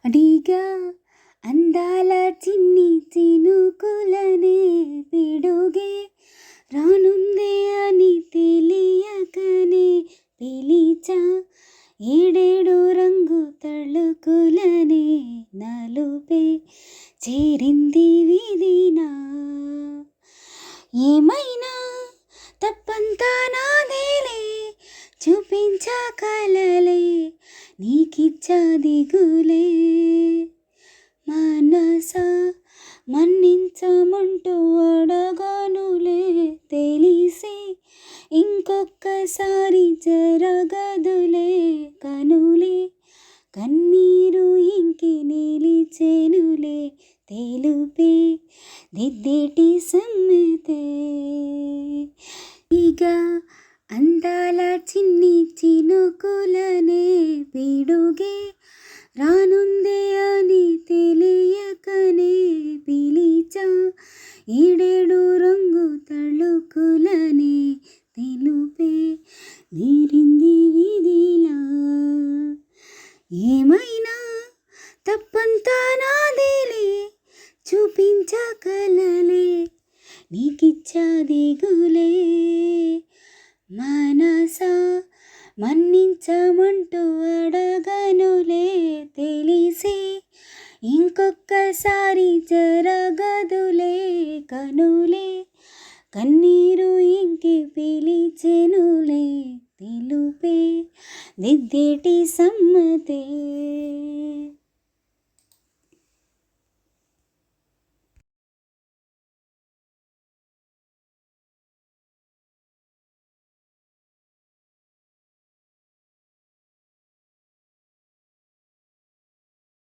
అడిగా అందాల చిన్ని చినుకులనే పిడుగే రానుందే అని తెలియకనే పిలిచా ఏడేడు రంగు తళుకులనే నలుపే చేరింది విధినా ఏమైనా తప్పంతా నాదేలే చూపించకలలే నీకిచ్చా దిగులే మనసా మన్నించమంటూ అడగనులే తెలిసి ఇంకొక్కసారి జరగదులే కనులే కన్నీరు ఇంకి నిలిచెనులే తెలుపే దిద్దేటి సమ్మెతే ఇక అందాల చిన్ని చినుకులనే పిడుగే రానుందే అని తెలియకనే పిలిచా ఏడేడు రంగు తళుకులనే తెలుపే నీరింది విధిలా ఏమైనా తప్పంతా నాదేలే చూపించకలలే నీకిచ్చా దిగులే మనసా మన్నించమంటూ అడగనులే తెలిసి ఇంకొక్కసారి జరగదులే కనులే కన్నీరు ఇంకి పిలిచెనులే తెలుపే దిద్దేటి సమ్మతే.